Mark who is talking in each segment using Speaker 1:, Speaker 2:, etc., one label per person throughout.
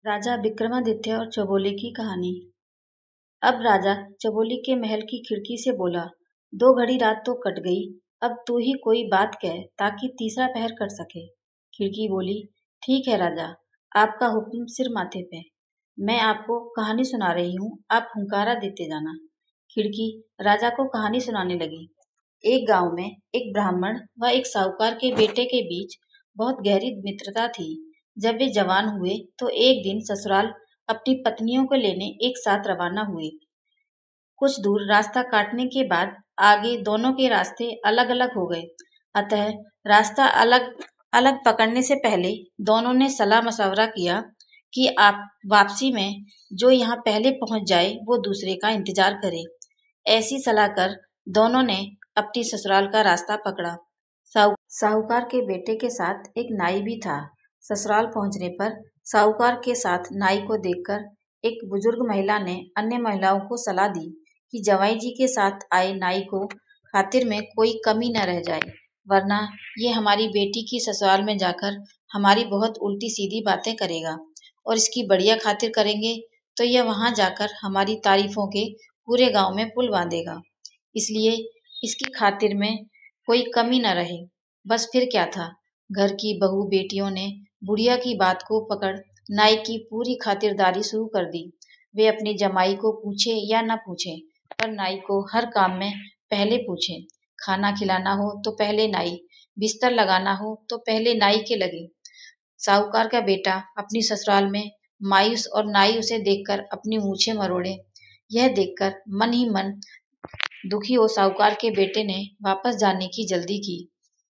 Speaker 1: राजा विक्रमादित्य और चौबोली की कहानी। अब राजा चबोली के महल की खिड़की से बोला, 2 घड़ी रात तो कट गई, अब तू ही कोई बात कह ताकि तीसरा पहर कट सके। खिड़की बोली, ठीक है राजा, आपका हुक्म सिर माथे पे। मैं आपको कहानी सुना रही हूँ, आप हुंकारा देते जाना। खिड़की राजा को कहानी सुनाने लगी। एक गांव में एक ब्राह्मण व एक साहूकार के बेटे के बीच बहुत गहरी मित्रता थी। जब वे जवान हुए तो एक दिन ससुराल अपनी पत्नियों को लेने एक साथ रवाना हुए। कुछ दूर रास्ता काटने के बाद आगे दोनों के रास्ते अलग अलग हो गए। अतः रास्ता अलग अलग पकड़ने से पहले दोनों ने सलाह मशवरा किया कि आप वापसी में जो यहाँ पहले पहुंच जाए वो दूसरे का इंतजार करे। ऐसी सलाह कर दोनों ने अपनी ससुराल का रास्ता पकड़ा। साहूकार के बेटे के साथ एक नाई भी था। ससुराल पहुंचने पर साहूकार के साथ नाई को देखकर एक बुजुर्ग महिला ने अन्य महिलाओं को सलाह दी कि जवाई जी के साथ आए नाई को खातिर में कोई कमी न रह जाए, वरना ये हमारी बेटी की ससुराल में जाकर हमारी बहुत उल्टी सीधी बातें करेगा और इसकी बढ़िया खातिर करेंगे तो यह वहां जाकर हमारी तारीफों के पूरे गांव में पुल बांधेगा। इसलिए इसकी खातिर में कोई कमी न रहे। बस फिर क्या था, घर की बहू बेटियों ने बुढ़िया की बात को पकड़ नाई की पूरी खातिरदारी शुरू कर दी। वे अपनी जमाई को पूछे या न पूछे, पर नाई को हर काम में पहले पूछे। खाना खिलाना हो तो पहले नाई, बिस्तर लगाना हो तो पहले नाई के लगे। साहूकार का बेटा अपनी ससुराल में मायूस और नाई उसे देखकर अपनी मूछें मरोड़े। यह देखकर मन ही मन दुखी हो साहूकार के बेटे ने वापस जाने की जल्दी की।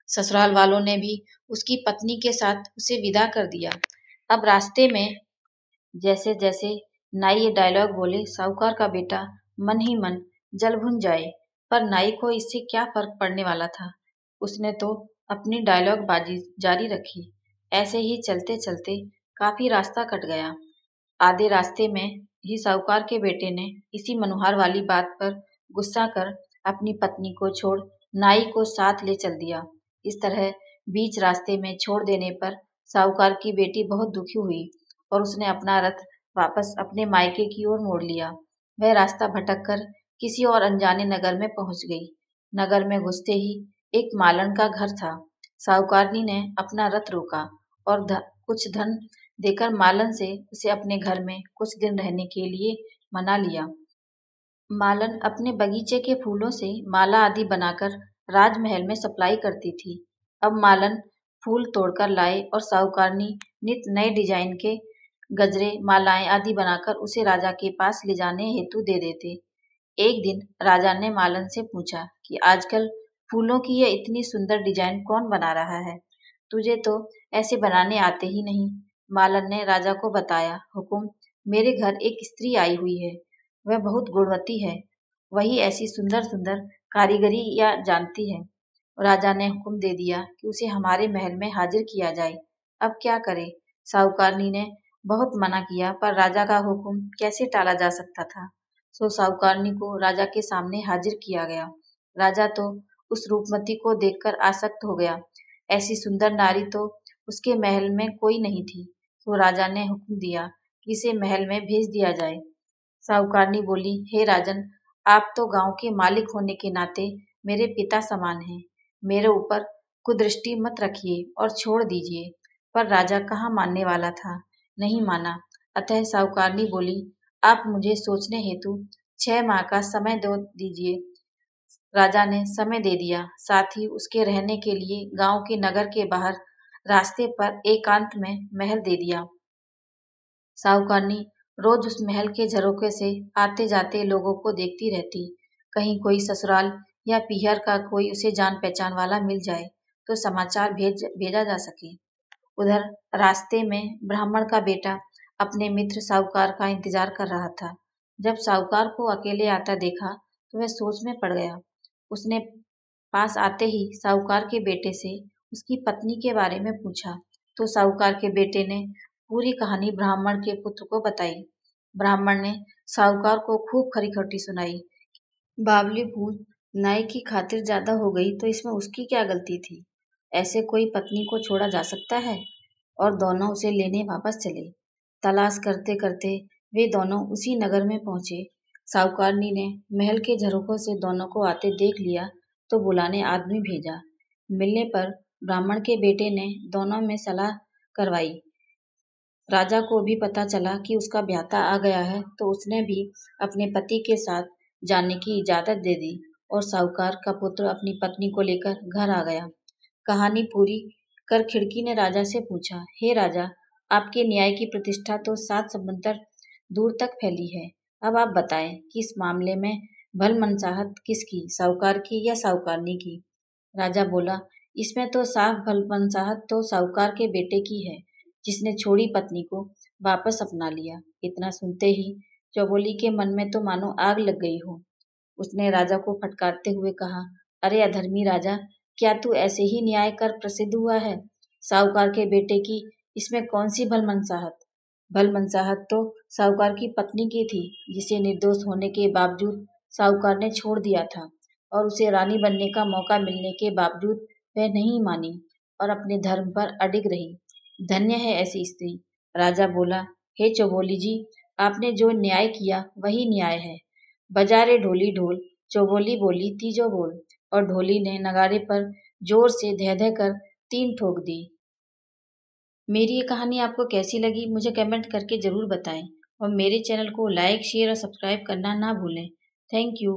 Speaker 1: ससुराल वालों ने भी उसकी पत्नी के साथ उसे विदा कर दिया। अब रास्ते में जैसे जैसे नाई ये डायलॉग बोले, साहूकार का बेटा मन ही मन जल भुन जाए, पर नाई को इससे क्या फर्क पड़ने वाला था। उसने तो अपनी डायलॉग बाजी जारी रखी। ऐसे ही चलते चलते काफी रास्ता कट गया। आधे रास्ते में ही साहूकार के बेटे ने इसी मनुहार वाली बात पर गुस्सा कर अपनी पत्नी को छोड़ नाई को साथ ले चल दिया। इस तरह बीच रास्ते में छोड़ देने पर साहूकार की बेटी बहुत दुखी हुई और उसने अपना रथ वापस अपने मायके की ओर मोड़ लिया। वह रास्ता भटक कर किसी और अनजाने नगर में पहुंच गई। नगर में घुसते ही एक मालन का घर था। साहूकारनी ने अपना रथ रोका और कुछ धन देकर मालन से उसे अपने घर में कुछ दिन रहने के लिए मना लिया। मालन अपने बगीचे के फूलों से माला आदि बनाकर राजमहल में सप्लाई करती थी। अब मालन फूल तोड़कर लाए और साहूकारनी नित नए डिजाइन के गजरे, मालाएं आदि बनाकर उसे राजा के पास ले जाने हेतु दे देते। एक दिन राजा ने मालन से पूछा कि आजकल फूलों की यह इतनी सुंदर डिजाइन कौन बना रहा है? तुझे तो ऐसे बनाने आते ही नहीं। मालन ने राजा को बताया, हुकुम, मेरे घर एक स्त्री आई हुई है। वह बहुत गुणवती है। वही ऐसी सुंदर सुंदर कारीगरी या जानती है। राजा ने हुक्म दे दिया कि उसे हमारे महल में हाजिर किया जाए। अब क्या करे? साहूकारनी ने बहुत मना किया, पर राजा का हुक्म कैसे टाला जा सकता था। सो साहूकारनी को राजा के सामने हाजिर किया गया। राजा तो उस रूपमती को देखकर आसक्त हो गया। ऐसी सुंदर नारी तो उसके महल में कोई नहीं थी। तो राजा ने हुक्म दिया कि इसे महल में भेज दिया जाए। साहूकारनी बोली, हे राजन, आप तो गांव के मालिक होने के नाते मेरे पिता समान हैं। मेरे ऊपर कुदृष्टि मत रखिए और छोड़ दीजिए। पर राजा कहाँ मानने वाला था, नहीं माना। अतः साहूकारनी बोली, आप मुझे सोचने हेतु 6 माह का समय दो दीजिए। राजा ने समय दे दिया, साथ ही उसके रहने के लिए गांव के नगर के बाहर रास्ते पर एकांत में महल दे दिया। साहूकारनी रोज उस महल के झरोखे से आते जाते लोगों को देखती रहती। कहीं कोई ससुराल या पीहर का कोई उसे जान पहचान वाला मिल जाए तो समाचार भेजा जा सके। उधर रास्ते में ब्राह्मण का बेटा अपने मित्र साहूकार का इंतजार कर रहा था। जब साहूकार को अकेले आता देखा तो वह सोच में पड़ गया। उसने पास आते ही साहूकार के बेटे से उसकी पत्नी के बारे में पूछा तो साहूकार के बेटे ने पूरी कहानी ब्राह्मण के पुत्र को बताई। ब्राह्मण ने साहूकार को खूब खरी खोटी सुनाई। बावली भूत, नाई की खातिर ज्यादा हो गई तो इसमें उसकी क्या गलती थी? ऐसे कोई पत्नी को छोड़ा जा सकता है? और दोनों उसे लेने वापस चले। तलाश करते करते वे दोनों उसी नगर में पहुंचे। साहूकारनी ने महल के झरोखों से दोनों को आते देख लिया तो बुलाने आदमी भेजा। मिलने पर ब्राह्मण के बेटे ने दोनों में सलाह करवाई। राजा को भी पता चला कि उसका ब्याता आ गया है तो उसने भी अपने पति के साथ जाने की इजाजत दे दी और साहूकार का पुत्र अपनी पत्नी को लेकर घर आ गया। कहानी पूरी कर खिड़की ने राजा से पूछा, हे राजा, आपके न्याय की प्रतिष्ठा तो 7 समुंदर दूर तक फैली है। अब आप बताएं कि इस मामले में भल मनसाहत किसकी, साहूकार की या साहूकारनी की? राजा बोला, इसमें तो साफ भल मनसाहत तो साहूकार के बेटे की है, जिसने छोड़ी पत्नी को वापस अपना लिया। इतना सुनते ही चौबोली के मन में तो मानो आग लग गई हो। उसने राजा को फटकारते हुए कहा, अरे अधर्मी राजा, क्या तू ऐसे ही न्याय कर प्रसिद्ध हुआ है? साहूकार के बेटे की इसमें कौन सी भल मनसाहत? भल मनसाहत तो साहूकार की पत्नी की थी, जिसे निर्दोष होने के बावजूद साहूकार ने छोड़ दिया था और उसे रानी बनने का मौका मिलने के बावजूद वह नहीं मानी और अपने धर्म पर अडिग रही। धन्य है ऐसी स्त्री। राजा बोला, हे चौबोली जी, आपने जो न्याय किया वही न्याय है। बजा रे ढोली ढोल, चौबोली बोली तीजो बोल। और ढोली ने नगाड़े पर जोर से धै धै कर 3 ठोक दी। मेरी ये कहानी आपको कैसी लगी मुझे कमेंट करके ज़रूर बताएं और मेरे चैनल को लाइक, शेयर और सब्सक्राइब करना ना भूलें। Thank you.